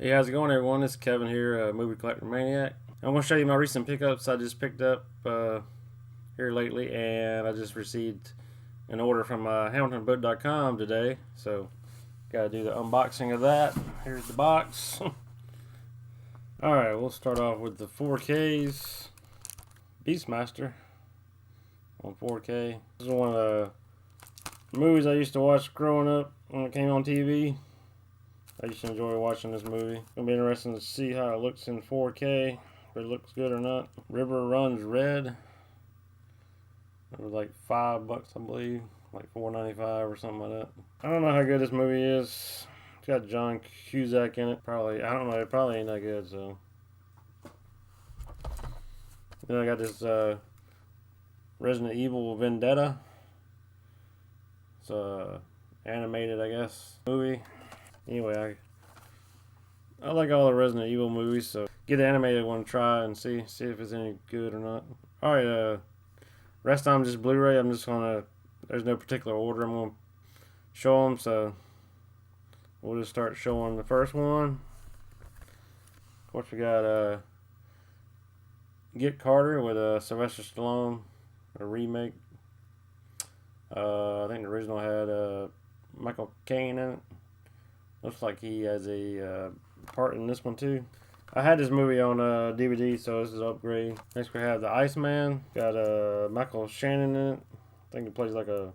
Hey, how's it going, everyone? It's Kevin here, Movie Collector Maniac. I'm going to show you my recent pickups I just picked up here lately, and I just received an order from HamiltonBook.com today, so got to do the unboxing of that. Here's the box. Alright, we'll start off with the 4Ks Beastmaster on 4K. This is one of the movies I used to watch growing up when it came on TV. I used to enjoy watching this movie. It'll be interesting to see how it looks in 4K, if it looks good or not. River Runs Red. It was like $5, I believe, like $4.95 or something like that. I don't know how good this movie is. It's got John Cusack in it. Probably, I don't know, it probably ain't that good. So then I got this Resident Evil Vendetta. It's a animated, I guess, movie. Anyway, I like all the Resident Evil movies, so get the animated one to try and see if it's any good or not. Alright, rest of them just Blu-ray. I'm just gonna, there's no particular order I'm gonna show them, so we'll just start showing the first one. Of course, we got Get Carter with Sylvester Stallone, a remake. I think the original had Michael Caine in it. Looks like he has a part in this one too. I had this movie on DVD, so this is an upgrade. Next we have The Iceman. Got Michael Shannon in it. I think he plays like a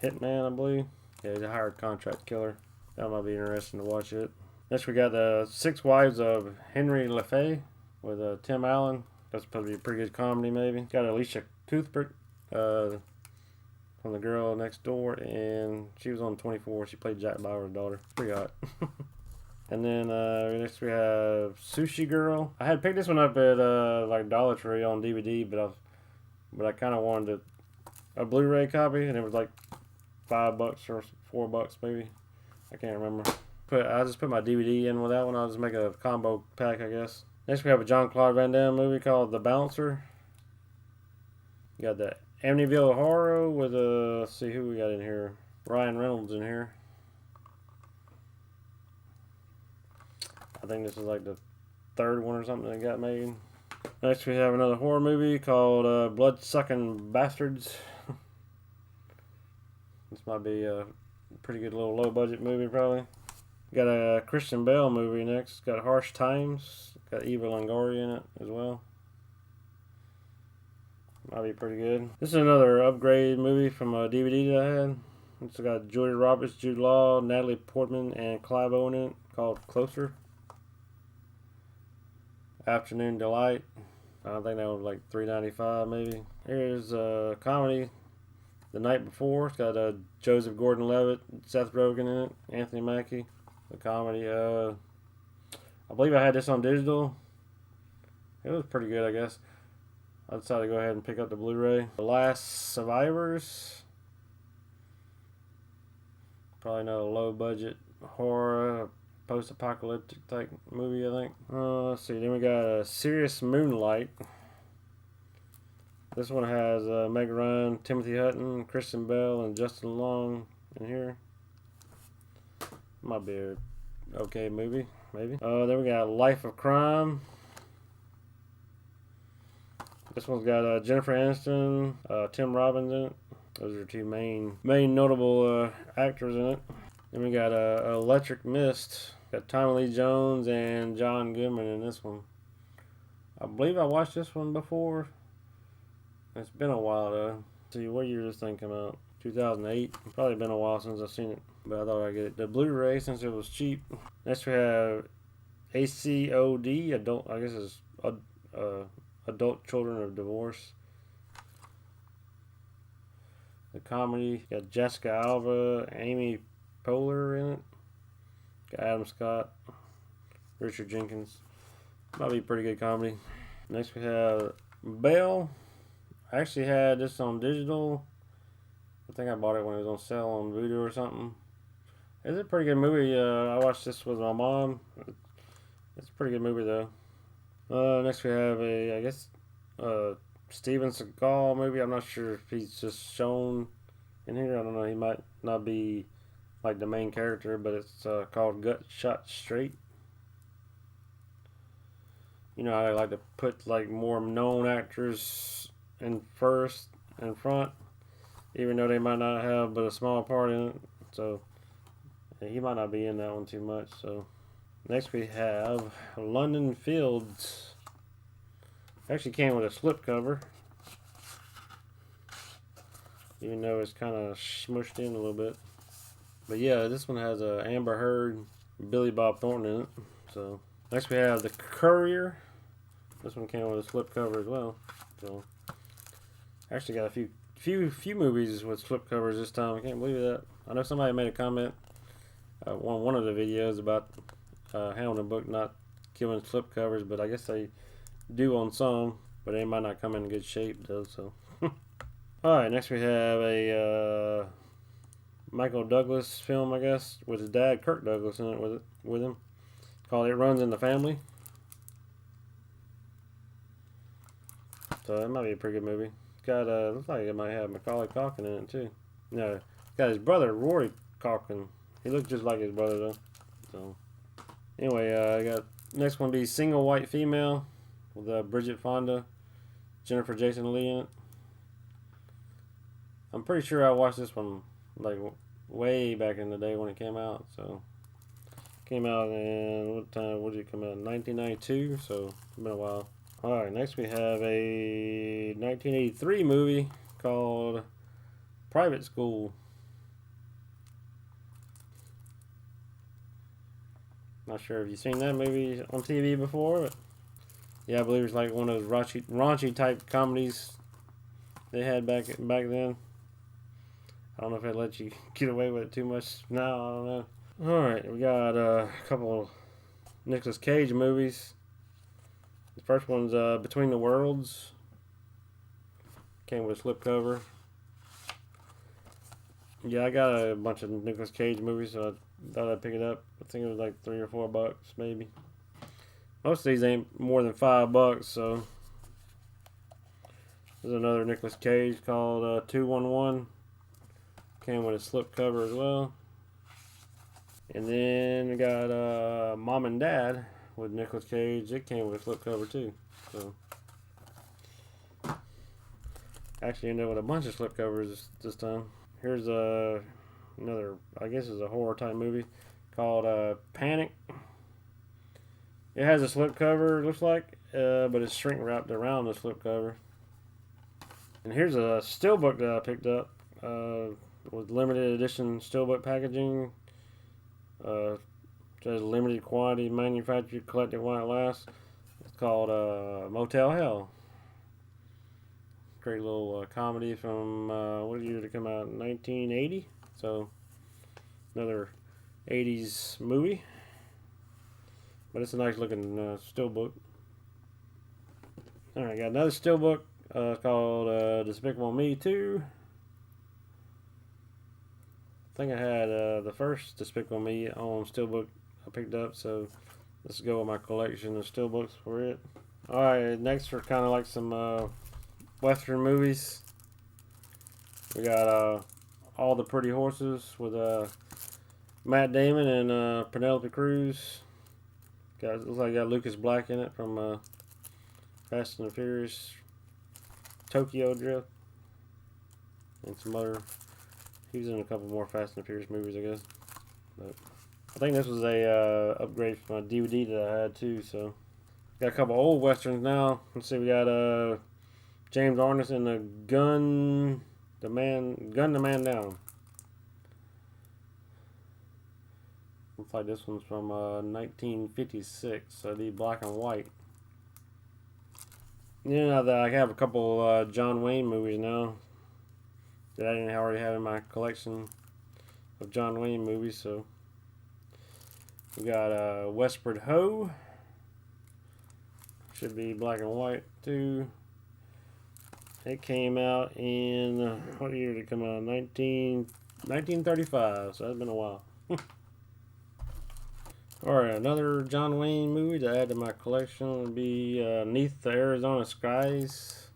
hitman, I believe. Yeah, he's a hired contract killer. That might be interesting to watch it. Next we got The Six Wives of Henry LaFay with Tim Allen. That's supposed to be a pretty good comedy, maybe. Got Alicia Cuthbert from The Girl Next Door, and she was on 24. She played Jack Bauer's daughter. Pretty hot. And then next we have Sushi Girl. I had picked this one up at like Dollar Tree on DVD, but I kind of wanted a Blu-ray copy, and it was like $5 or $4 maybe. I can't remember. I just put my DVD in with that one. I'll just make a combo pack, I guess. Next we have a Jean-Claude Van Damme movie called The Bouncer. You got the Amityville Horror with let's see who we got in here. Ryan Reynolds in here. I think this is like the third one or something that got made. Next we have another horror movie called Blood-Sucking Bastards. This might be a pretty good little low-budget movie probably. Got a Christian Bale movie next. Got Harsh Times. Got Eva Longoria in it as well. Might be pretty good. This is another upgrade movie from a DVD that I had. It's got Julia Roberts, Jude Law, Natalie Portman, and Clive Owen in it, called Closer. Afternoon Delight. I think that was like $3.95 maybe. Here's a comedy, The Night Before. It's got Joseph Gordon-Levitt, Seth Rogen in it, Anthony Mackie. The comedy. I believe I had this on digital. It was pretty good, I guess. I decided to go ahead and pick up the Blu-ray. The Last Survivors. Probably not a low-budget horror, post-apocalyptic type movie, I think. Let's see. Then we got a Serious Moonlight. This one has Meg Ryan, Timothy Hutton, Kristen Bell, and Justin Long in here. Might be a okay movie, maybe. Then we got Life of Crime. This one's got Jennifer Aniston, Tim Robbins in it. Those are two main notable actors in it. Then we got Electric Mist. Got Tommy Lee Jones and John Goodman in this one. I believe I watched this one before. It's been a while though. Let's see, what year did this thing come out? 2008. Probably been a while since I've seen it, but I thought I'd get it. The Blu-ray since it was cheap. Next we have ACOD, adult. I guess it's Adult Children of Divorce. The comedy got Jessica Alba, Amy Poehler in it. Got Adam Scott, Richard Jenkins. Might be a pretty good comedy. Next we have Belle. I actually had this on digital. I think I bought it when it was on sale on Vudu or something. It's a pretty good movie. I watched this with my mom. It's a pretty good movie though. Next we have I guess Steven Seagal movie. I'm not sure if he's just shown in here. I don't know. He might not be like the main character, but it's called Gut Shot Straight. You know how they like to put like more known actors in front, even though they might not have but a small part in it. So he might not be in that one too much. So next we have London Fields. Actually came with a slipcover, even though it's kind of smushed in a little bit. But yeah, this one has Amber Heard, Billy Bob Thornton in it. So next we have The Courier. This one came with a slipcover as well. So actually got a few movies with slipcovers this time. I can't believe that. I know somebody made a comment on one of the videos about Hamilton book not giving slipcovers, but I guess they do on some, but they might not come in good shape though. So alright, next we have a Michael Douglas film, I guess, with his dad Kirk Douglas in it with him, called It Runs in the Family. So that might be a pretty good movie. Got looks like it might have Macaulay Culkin in it too. No, got his brother Rory Culkin. He looks just like his brother though. So anyway, I got next one be Single White Female with Bridget Fonda, Jennifer Jason Leigh in it. I'm pretty sure I watched this one like way back in the day when it came out. So came out in what time? What did it come out? 1992. So it's been a while. Alright, next we have a 1983 movie called Private School. Not sure if you've seen that movie on TV before, but yeah, I believe it's like one of those raunchy type comedies they had back then. I don't know if they let you get away with it too much now, I don't know. Alright, we got a couple Nicolas Cage movies. The first one's Between the Worlds. Came with a slipcover. Yeah, I got a bunch of Nicolas Cage movies, so I thought I'd pick it up. I think it was like $3 or $4, maybe. Most of these ain't more than $5, so. There's another Nicolas Cage called 211. Came with a slipcover as well. And then we got Mom and Dad with Nicolas Cage. It came with a slipcover too. So actually ended up with a bunch of slipcovers this time. Here's another, I guess it's a horror type movie called Panic. It has a slipcover, looks like, but it's shrink wrapped around the slipcover. And here's a steelbook that I picked up with limited edition steelbook packaging. Says limited quantity manufactured collected while it lasts. It's called Motel Hell. Great little comedy from what year did it come out? 1980. So another 80s movie. But it's a nice looking steelbook. Alright, got another steelbook called Despicable Me 2. I think I had the first Despicable Me on steelbook I picked up, so let's go with my collection of steelbooks for it. Alright, next are kind of like some Western movies. We got All the Pretty Horses with Matt Damon and Penelope Cruz. Looks like got Lucas Black in it from Fast and the Furious, Tokyo Drift, and some other. He was in a couple more Fast and the Furious movies, I guess. But I think this was a upgrade from a DVD that I had too. So got a couple old westerns now. Let's see, we got James Arness in the Gun the Man Down. Looks like this one's from 1956, so it'd be black and white. You know that I have a couple John Wayne movies now that I didn't already have in my collection of John Wayne movies. So we got Westward Ho. Should be black and white too. It came out in what year did it come out? 1935. So that's been a while. Alright, another John Wayne movie to add to my collection would be 'Neath the Arizona Skies.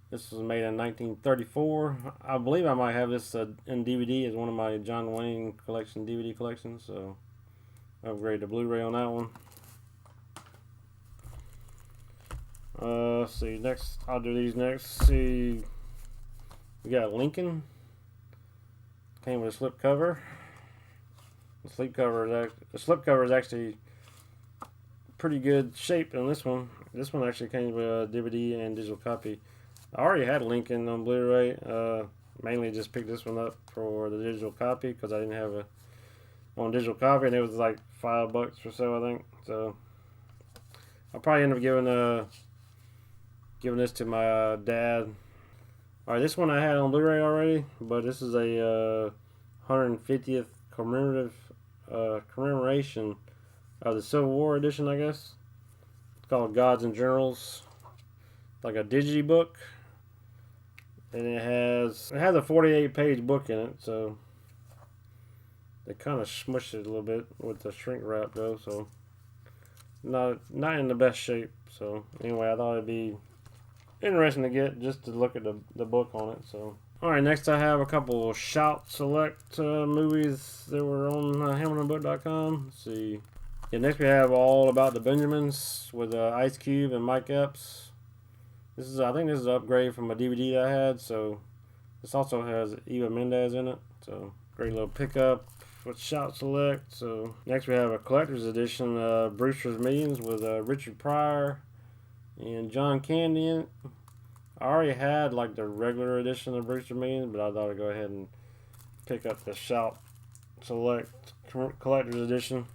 This was made in 1934. I believe I might have this in DVD as one of my John Wayne collection DVD collections. So upgrade to Blu-ray on that one. Let's see. Next, I'll do these next. See, we got Lincoln. Came with a slip cover. The slip cover is actually pretty good shape in this one. This one actually came with a DVD and digital copy. I already had Lincoln on Blu-ray. Mainly just picked this one up for the digital copy because I didn't have a on digital copy, and it was like $5 or so, I think. So I'll probably end up giving this to my dad. All right, this one I had on Blu-ray already, but this is a 150th commemoration of the Civil War edition, I guess. It's called Gods and Generals, like a digibook, and it has a 48-page book in it. So they kind of smushed it a little bit with the shrink wrap though, so not in the best shape. So anyway, I thought it'd be interesting to get just to look at the book on it. So alright, next I have a couple Shout Select movies that were on HamiltonBook.com. Let's see. Yeah, next we have All About the Benjamins with Ice Cube and Mike Epps. I think this is an upgrade from a DVD that I had. So this also has Eva Mendes in it. So great little pickup with Shout Select. So next we have a collector's edition Brewster's Millions with Richard Pryor and John Candy in it. I already had like the regular edition of Brewster Millions, but I thought I'd go ahead and pick up the Shout Select Collector's Edition.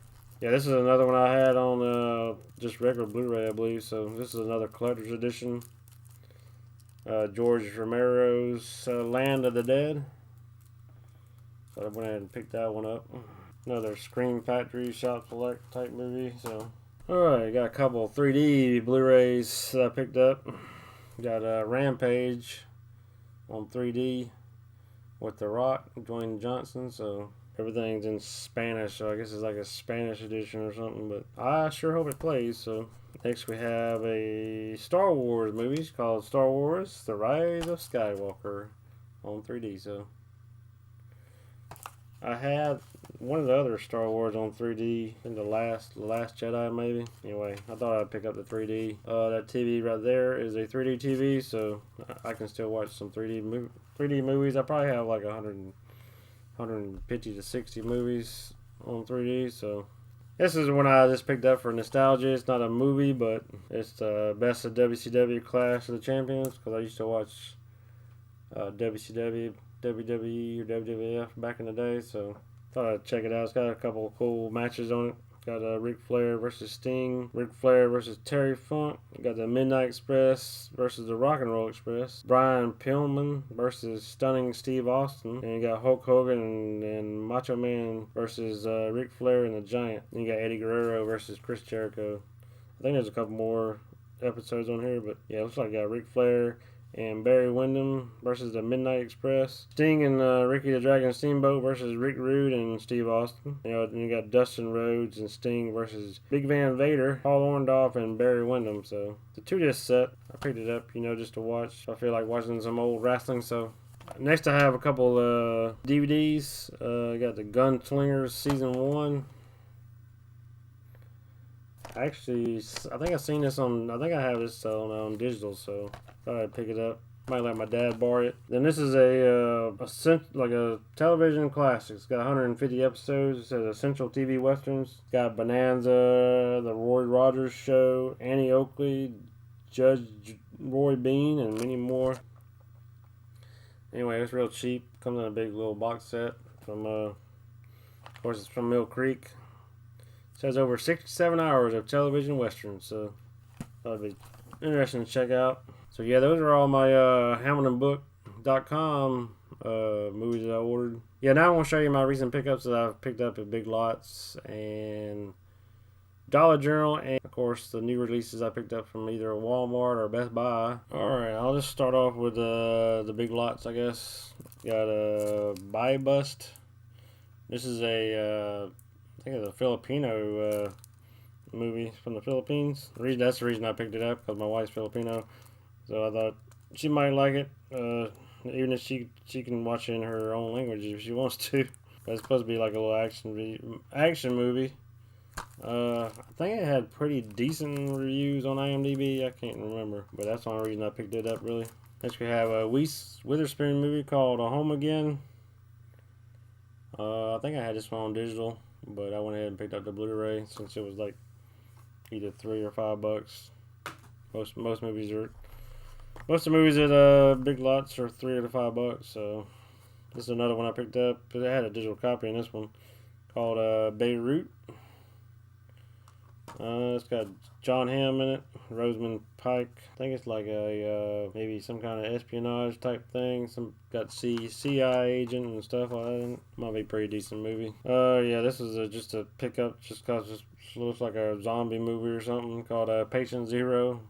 Yeah, this is another one I had on just regular Blu-ray, I believe. So this is another Collector's Edition. George Romero's Land of the Dead. So I went ahead and picked that one up. Another Scream Factory Shout Select type movie. So alright, got a couple 3D Blu-rays that I picked up. Got Rampage on 3D with The Rock, Dwayne Johnson. So everything's in Spanish, so I guess it's like a Spanish edition or something, but I sure hope it plays. So next we have a Star Wars movie called Star Wars The Rise of Skywalker on 3D. So I had one of the other Star Wars on 3D in the last Jedi maybe. Anyway, I thought I'd pick up the 3D. That TV right there is a 3D TV, so I can still watch some 3D movies. I probably have like 150 to 60 movies on 3D. So this is one I just picked up for nostalgia. It's not a movie, but it's the best of WCW Clash of the Champions, because I used to watch WCW, WWE, or WWF back in the day, so thought I'd check it out. It's got a couple of cool matches on it. Got Ric Flair versus Sting, Ric Flair versus Terry Funk. Got the Midnight Express versus the Rock and Roll Express. Brian Pillman versus Stunning Steve Austin. And you got Hulk Hogan and Macho Man versus Ric Flair and the Giant. And you got Eddie Guerrero versus Chris Jericho. I think there's a couple more episodes on here, but yeah, it looks like I got Ric Flair and Barry Windham versus the Midnight Express. Sting and Ricky the Dragon Steamboat versus Rick Rude and Steve Austin. And you got Dustin Rhodes and Sting versus Big Van Vader, Paul Orndorff, and Barry Windham. So the 2-disc set, I picked it up, just to watch. I feel like watching some old wrestling. So next I have a couple DVDs. I got the Gunslingers Season 1. Actually, I think I've seen this I think I have this on digital, so thought I'd pick it up. Might let my dad borrow it. Then this is a television classic. It's got 150 episodes. It says Essential TV Westerns. It's got Bonanza, The Roy Rogers Show, Annie Oakley, Judge Roy Bean, and many more. Anyway, it's real cheap. Comes in a big little box set from, of course, it's from Mill Creek. Says over 67 hours of television westerns, so that'd be interesting to check out. So yeah, those are all my HamiltonBook.com movies that I ordered. Yeah, now I want to show you my recent pickups that I've picked up at Big Lots and Dollar General, and of course the new releases I picked up from either Walmart or Best Buy. Alright, I'll just start off with the Big Lots, I guess. Got a Buy Bust. This is I think it's a Filipino movie from the Philippines. That's the reason I picked it up, because my wife's Filipino. So I thought She might like it. Even if she can watch it in her own language if she wants to. But it's supposed to be like a little action movie. I think it had pretty decent reviews on IMDb. I can't remember, but that's the only reason I picked it up, really. Next we have a Witherspoon movie called Home Again. I think I had this one on digital, but I went ahead and picked up the Blu-ray since it was like either $3 or $5. Most of the movies at Big Lots are $3 or $5. So this is another one I picked up. But I had a digital copy in this one called Beirut. It's got John Hamm in it, Rosamund Pike. I think it's like a maybe some kind of espionage type thing. Got CIA agent and stuff like that. Might be a pretty decent movie. Yeah, this is just a pickup just cause it looks like a zombie movie or something called Patient Zero.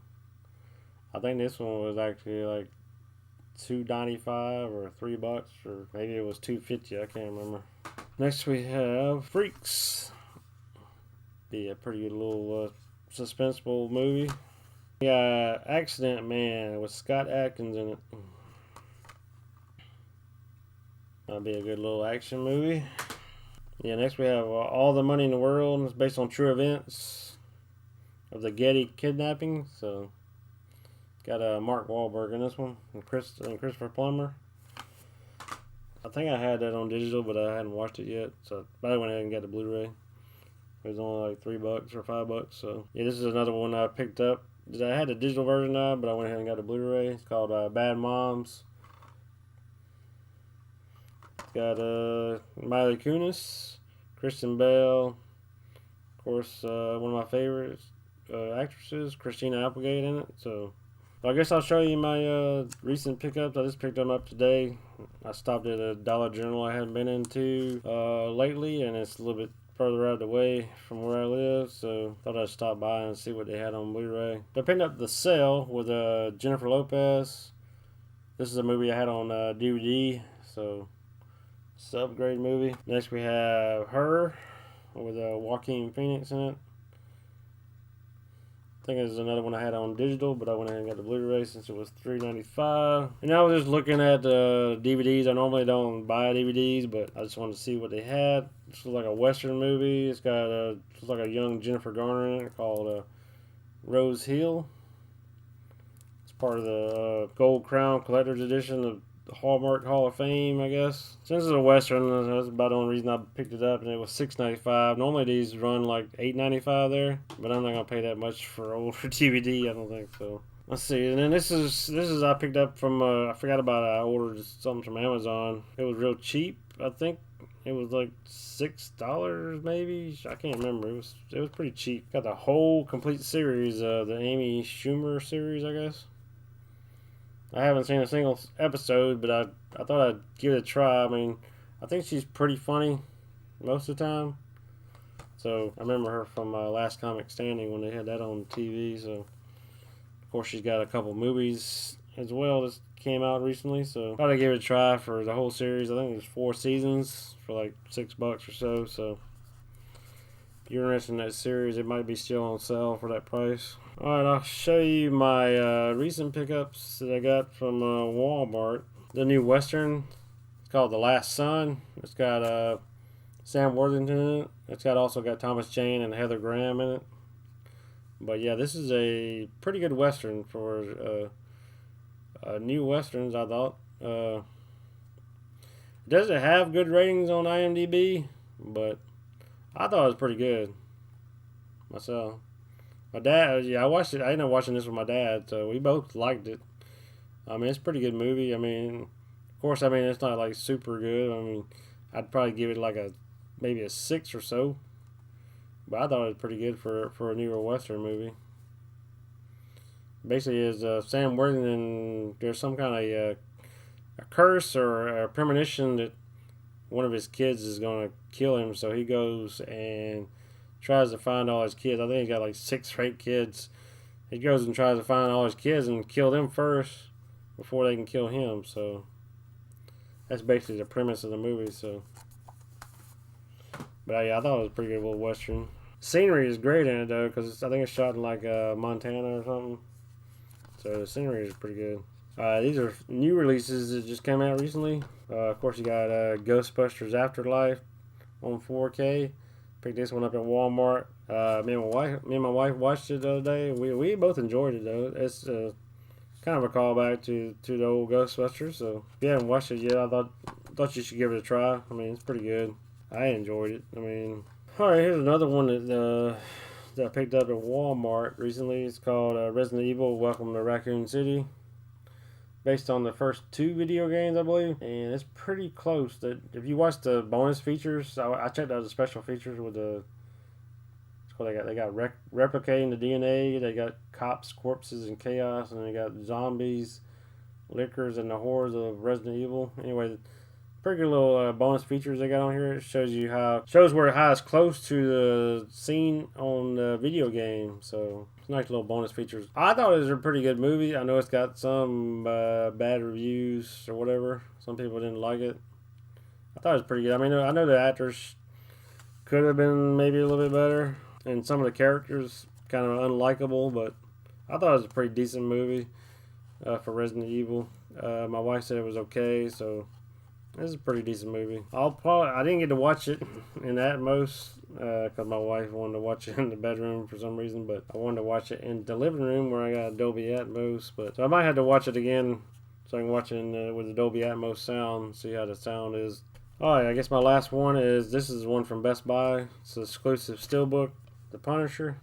I think this one was actually like $2.95 or $3, or maybe it was $2.50. I can't remember. Next we have Freaks. Be a pretty good little suspenseful movie. We got Accident Man with Scott Adkins in it. That'll be a good little action movie. Yeah, next we have All the Money in the World. It's based on true events of the Getty kidnapping. So got Mark Wahlberg in this one and Christopher Plummer. I think I had that on digital, but I hadn't watched it yet. So I went ahead and got the Blu-ray. It was only like $3 or $5. So yeah, this is another one I picked up. I had the digital version of, but I went ahead and got the Blu-ray. It's called Bad Moms. It's got Miley Kunis, Kristen Bell, of course, one of my favorites actresses, Christina Applegate, in it. So I guess I'll show you my recent pickups. I just picked them up today. I stopped at a Dollar General I hadn't been into lately, and it's a little bit further out of the way from where I live, so thought I'd stop by and see what they had on Blu-ray. I picked up The Cell with Jennifer Lopez. This is a movie I had on DVD, so it's an upgrade movie. Next we have Her with Joaquin Phoenix in it. I think this is another one I had on digital, but I went ahead and got the Blu-ray since it was $3.95. And I was just looking at DVDs. I normally don't buy DVDs, but I just wanted to see what they had. This looks like a Western movie. It's got looks like a young Jennifer Garner in it called Rose Hill. It's part of the Gold Crown Collector's Edition of the Hallmark Hall of Fame, I guess. Since it's a Western, that's about the only reason I picked it up, and it was $6.95. Normally these run like $8.95 there, but I'm not gonna pay that much for older DVD. I don't think so. Let's see, and then this is I picked up from I forgot about it. I ordered something from Amazon. It was real cheap. I think it was like $6 maybe. I can't remember. It was pretty cheap. Got the whole complete series, the Amy Schumer series, I guess. I haven't seen a single episode, but I thought I'd give it a try. I mean, I think she's pretty funny most of the time. So I remember her from Last Comic Standing when they had that on TV. So of course she's got a couple movies as well that came out recently. So I thought I'd give it a try for the whole series. I think there's 4 seasons for like $6 or so. So if you're interested in that series, it might be still on sale for that price. Alright, I'll show you my recent pickups that I got from Walmart. The new Western. It's called The Last Son. It's got Sam Worthington in it. It's also got Thomas Jane and Heather Graham in it. But yeah, this is a pretty good Western for new Westerns, I thought. It doesn't have good ratings on IMDb, but I thought it was pretty good myself. My dad, yeah, I watched it. I ended up watching this with my dad, so we both liked it. I mean, it's a pretty good movie. I mean, of course, I mean, it's not like super good. I mean, I'd probably give it like maybe a 6 or so. But I thought it was pretty good for a newer Western movie. Basically, is Sam Worthington, there's some kind of a curse or a premonition that one of his kids is going to kill him, so he goes and tries to find all his kids. I think he's got like 6 or 8 kids. He goes and tries to find all his kids and kill them first before they can kill him. So that's basically the premise of the movie. So, but yeah, I thought it was a pretty good little Western. Scenery is great in it though, because I think it's shot in like Montana or something. So the scenery is pretty good. These are new releases that just came out recently. Of course, you got Ghostbusters Afterlife on 4K. Picked this one up at Walmart. Me and my wife watched it the other day. We both enjoyed it though. It's kind of a callback to the old Ghostbusters. So if you haven't watched it yet, I thought you should give it a try. I mean, it's pretty good. I enjoyed it. I mean, all right, here's another one that I picked up at Walmart recently. It's called Resident Evil: Welcome to Racoon City. Based on the first two video games, I believe, and it's pretty close. That if you watch the bonus features, I checked out the special features with the. They got replicating the DNA. They got cops, corpses, and chaos, and they got zombies, lickers, and the horrors of Resident Evil. Anyway, pretty good little bonus features they got on here. It shows where how it's close to the scene on the video game. So it's nice little bonus features. I thought it was a pretty good movie. I know it's got some bad reviews or whatever. Some people didn't like it. I thought it was pretty good. I mean, I know the actors could have been maybe a little bit better, and some of the characters kind of unlikable, but I thought it was a pretty decent movie for Resident Evil. My wife said it was okay, so this is a pretty decent movie. I didn't get to watch it in Atmos because my wife wanted to watch it in the bedroom for some reason, but I wanted to watch it in the living room where I got Dolby Atmos. So I might have to watch it again so I can watch it with the Dolby Atmos sound, see how the sound is. Alright, I guess my last one this is one from Best Buy. It's an exclusive Steelbook, The Punisher.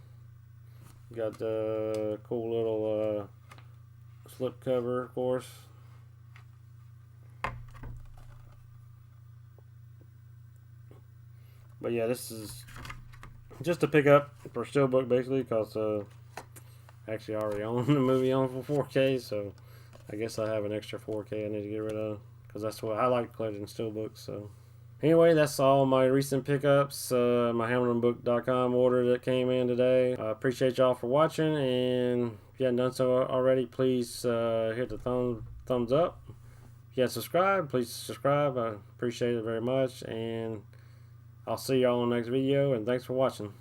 Got the cool little slip cover, of course. But yeah, this is just a pickup for Steelbook basically because actually I already own the movie on for 4K, so I guess I have an extra 4K I need to get rid of because that's what I like collecting Steelbooks. So anyway, that's all my recent pickups. My HamiltonBook.com order that came in today. I appreciate y'all for watching, and if you haven't done so already, please hit the thumbs up. If you haven't subscribed, please subscribe. I appreciate it very much, and I'll see y'all in the next video, and thanks for watching.